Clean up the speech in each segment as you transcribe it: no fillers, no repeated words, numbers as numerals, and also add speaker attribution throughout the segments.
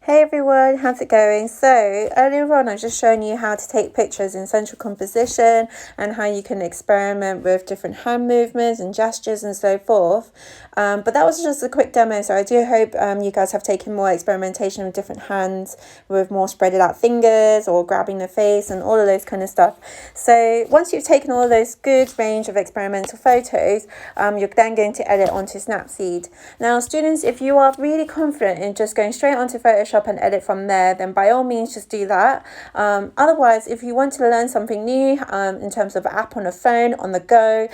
Speaker 1: Hey everyone, how's it going? So earlier on I was just showing you how to take pictures in central composition and how you can experiment with different hand movements and gestures and so forth. But that was just a quick demo, so I do hope you guys have taken more experimentation with different hands, with more spreaded out fingers or grabbing the face and all of those kind of stuff. So once you've taken all of those good range of experimental photos, you're then going to edit onto Snapseed. Now students, if you are really confident in just going straight onto Photoshop and edit from there, then by all means just do that. Otherwise, if you want to learn something new in terms of an app on a phone, on the go,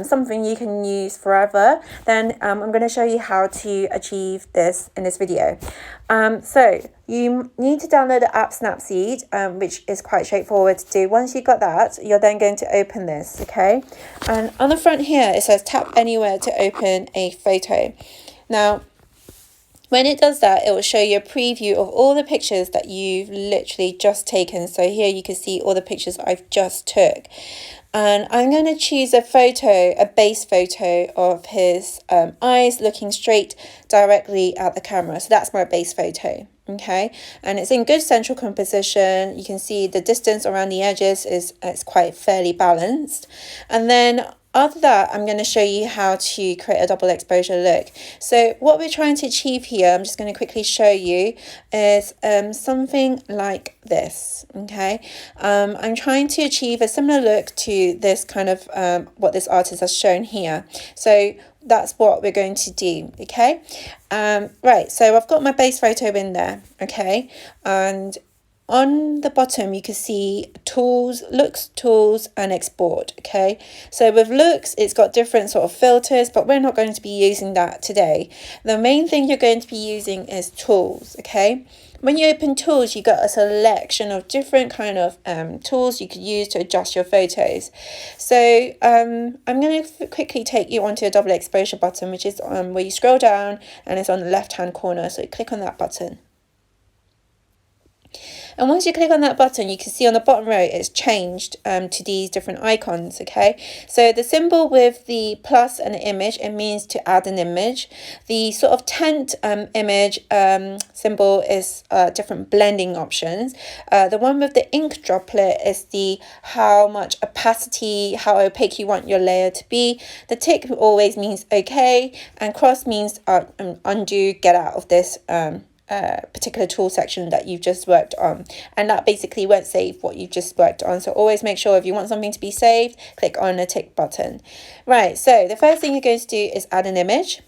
Speaker 1: something you can use forever, then I'm going to show you how to achieve this in this video. So you need to download the app Snapseed, which is quite straightforward to do. Once you've got that, you're then going to open this, okay? And on the front here, it says tap anywhere to open a photo. Now, when it does that, it will show you a preview of all the pictures that you've literally just taken. So here you can see all the pictures I've just took. And I'm going to choose a photo, a base photo of his eyes looking straight directly at the camera. So that's my base photo. Okay, and it's in good central composition. You can see the distance around the edges is quite fairly balanced. And then after that, I'm going to show you how to create a double exposure look. So what we're trying to achieve here, I'm just going to quickly show you, is something like this. Okay, I'm trying to achieve a similar look to this kind of what this artist has shown here. So that's what we're going to do. Okay, right, so I've got my base photo in there. Okay, and on the bottom you can see tools, looks, tools, and export. Okay, so with looks it's got different sort of filters, but we're not going to be using that today. The main thing you're going to be using is tools. Okay, when you open tools, you got a selection of different kind of tools you could use to adjust your photos. So I'm going to quickly take you onto a double exposure button, which is where you scroll down and it's on the left hand corner. So click on that button. And once you click on that button, you can see on the bottom row it's changed to these different icons. Okay, so the symbol with the plus and the image, it means to add an image. The sort of tent image symbol is different blending options. The one with the ink droplet is the how much opacity, how opaque you want your layer to be. The tick always means okay, and cross means undo, get out of this particular tool section that you've just worked on, and that basically won't save what you've just worked on. So always make sure if you want something to be saved, click on the tick button. Right, so the first thing you're going to do is add an image,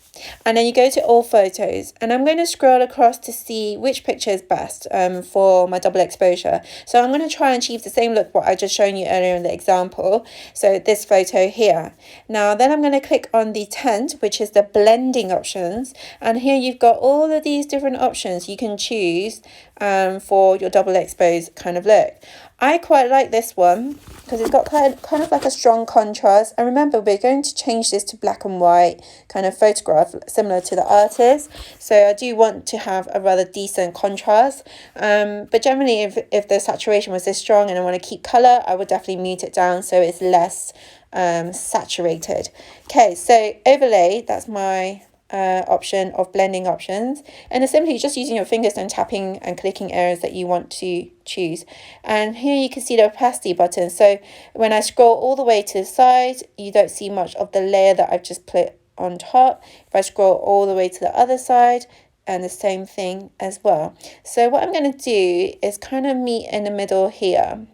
Speaker 1: and then you go to all photos, and I'm going to scroll across to see which picture is best for my double exposure. So I'm going to try and achieve the same look what I just shown you earlier in the example. So this photo here. Now then I'm going to click on the tent, which is the blending options, and here you've got all of these different options you can choose for your double expose kind of look. I quite like this one because it's got kind of like a strong contrast. And remember, we're going to change this to black and white kind of photograph, similar to the artist. So I do want to have a rather decent contrast. But generally, if the saturation was this strong and I want to keep color, I would definitely mute it down so it's less saturated. Okay, so overlay, that's my option of blending options, and it's simply just using your fingers and tapping and clicking areas that you want to choose. And here you can see the opacity button. So when I scroll all the way to the side, you don't see much of the layer that I've just put on top. If I scroll all the way to the other side, and the same thing as well. So what I'm going to do is kind of meet in the middle here,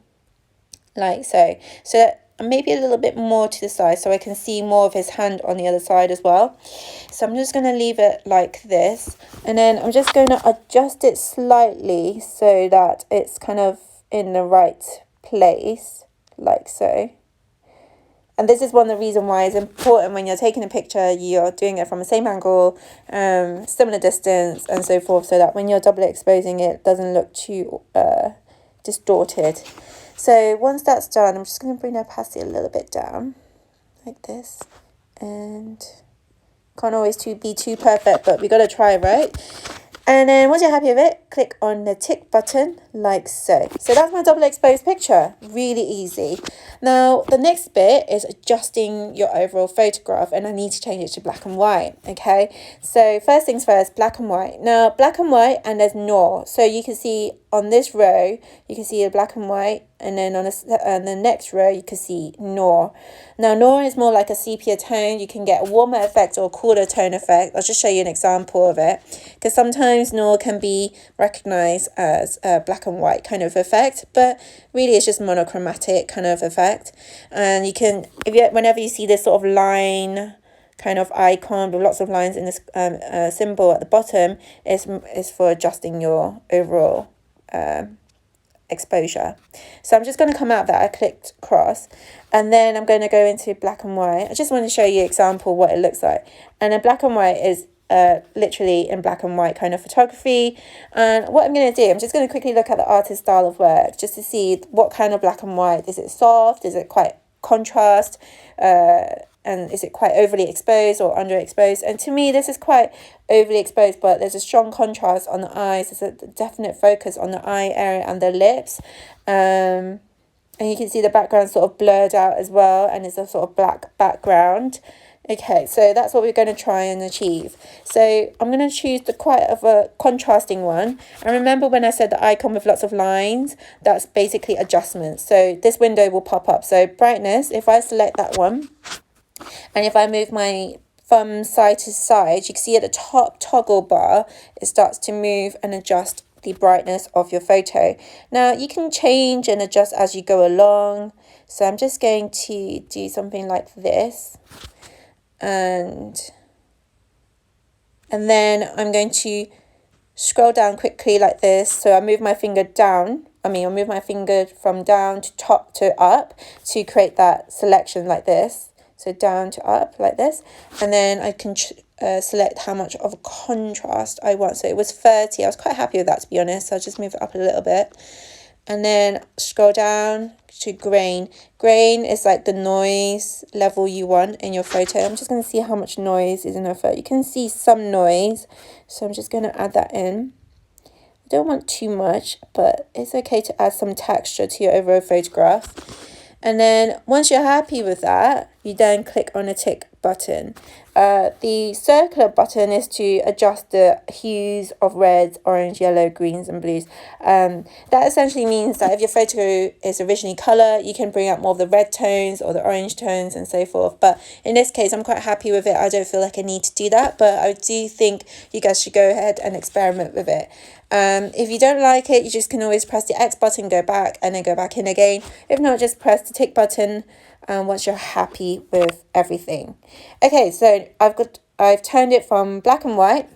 Speaker 1: like so. So maybe a little bit more to the side so I can see more of his hand on the other side as well. So I'm just going to leave it like this, and then I'm just going to adjust it slightly so that it's kind of in the right place, like so. And this is one of the reasons why it's important when you're taking a picture, you're doing it from the same angle, similar distance and so forth, so that when you're double exposing it doesn't look too distorted. So once that's done, I'm just going to bring the opacity a little bit down, like this. And can't always be too perfect, but we got to try, right? And then once you're happy with it, click on the tick button like so. So that's my double exposed picture. Really easy. Now, the next bit is adjusting your overall photograph, and I need to change it to black and white, okay? So first things first, black and white. Now, black and white, and there's NOR. So you can see on this row, you can see the black and white, and then on the next row, you can see NOR. Now, NOR is more like a sepia tone. You can get a warmer effect or a cooler tone effect. I'll just show you an example of it, because sometimes NOR can be recognized as a black and white kind of effect, but really it's just monochromatic kind of effect. And you can, whenever you see this sort of line kind of icon with lots of lines in this symbol at the bottom, is for adjusting your overall exposure. So I'm just going to come out that I clicked cross, and then I'm going to go into black and white. I just want to show you an example what it looks like. And then black and white is literally in black and white kind of photography. And what I'm going to do, I'm just going to quickly look at the artist's style of work just to see what kind of black and white. Is it soft? Is it quite contrast? And is it quite overly exposed or underexposed? And to me, this is quite overly exposed, but there's a strong contrast on the eyes. There's a definite focus on the eye area and the lips. And you can see the background sort of blurred out as well, and it's a sort of black background. Okay, so that's what we're going to try and achieve. So I'm going to choose the quite of a contrasting one. And remember when I said the icon with lots of lines, that's basically adjustments. So this window will pop up. So brightness, if I select that one, and if I move my thumb side to side, you can see at the top toggle bar, it starts to move and adjust the brightness of your photo. Now you can change and adjust as you go along. So I'm just going to do something like this. And then I'm going to scroll down quickly like this. So I move my finger down. I'll move my finger from down to top to up to create that selection like this. So down to up like this. And then I can select how much of a contrast I want. So it was 30. I was quite happy with that, to be honest. So I'll just move it up a little bit. And then scroll down to grain. Grain is like the noise level you want in your photo. I'm just going to see how much noise is in a photo. You can see some noise, so I'm just going to add that in. I don't want too much, but it's okay to add some texture to your overall photograph. And then once you're happy with that, you then click on a tick button. The circular button is to adjust the hues of reds, orange, yellow, greens and blues. That essentially means that if your photo is originally colour, you can bring out more of the red tones or the orange tones and so forth. But in this case, I'm quite happy with it. I don't feel like I need to do that, but I do think you guys should go ahead and experiment with it. If you don't like it, you just can always press the X button, go back, and then go back in again. If not, just press the tick button once you're happy with everything. Okay, so I've turned it from black and white.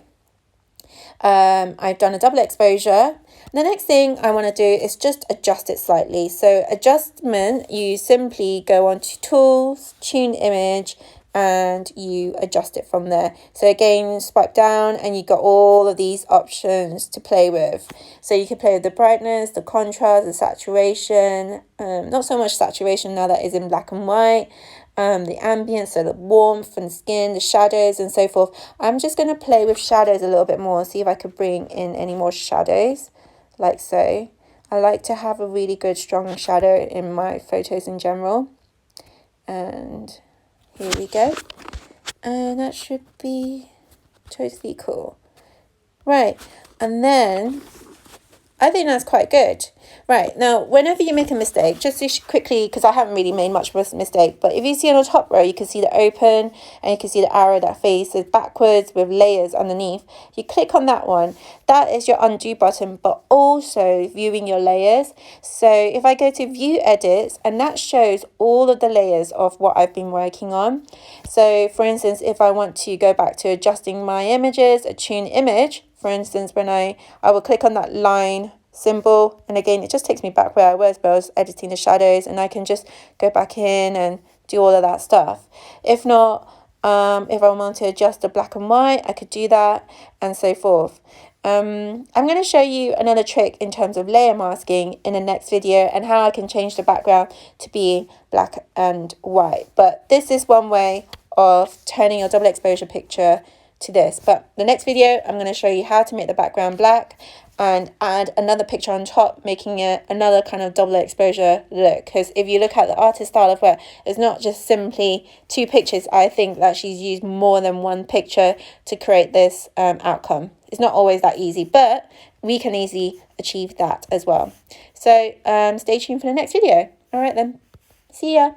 Speaker 1: I've done a double exposure. The next thing I want to do is just adjust it slightly. So adjustment, you simply go on to tools, tune image, and you adjust it from there. So again, swipe down and you got all of these options to play with. So you can play with the brightness, the contrast, the saturation, not so much saturation now that is in black and white, the ambience, so the warmth and skin, the shadows and so forth. I'm just going to play with shadows a little bit more, see if I could bring in any more shadows, like so. I like to have a really good strong shadow in my photos in general. And here we go. And that should be totally cool. Right, and then I think that's quite good. Right, now, whenever you make a mistake, just quickly, because I haven't really made much of a mistake, but if you see on the top row, you can see the open, and you can see the arrow that faces backwards with layers underneath. You click on that one. That is your undo button, but also viewing your layers. So if I go to view edits, and that shows all of the layers of what I've been working on. So for instance, if I want to go back to adjusting my images, a tune image, for instance, when I will click on that line symbol, and again it just takes me back where I was editing the shadows, and I can just go back in and do all of that stuff. If not, if I want to adjust the black and white, I could do that, and so forth. I'm going to show you another trick in terms of layer masking in the next video, and how I can change the background to be black and white. But this is one way of turning your double exposure picture to this. But the next video, I'm going to show you how to make the background black and add another picture on top, making it another kind of double exposure look. Because if you look at the artist style of work, it's not just simply 2 pictures. I think that she's used more than 1 picture to create this outcome. It's not always that easy, but we can easily achieve that as well. So stay tuned for the next video. All right then, see ya.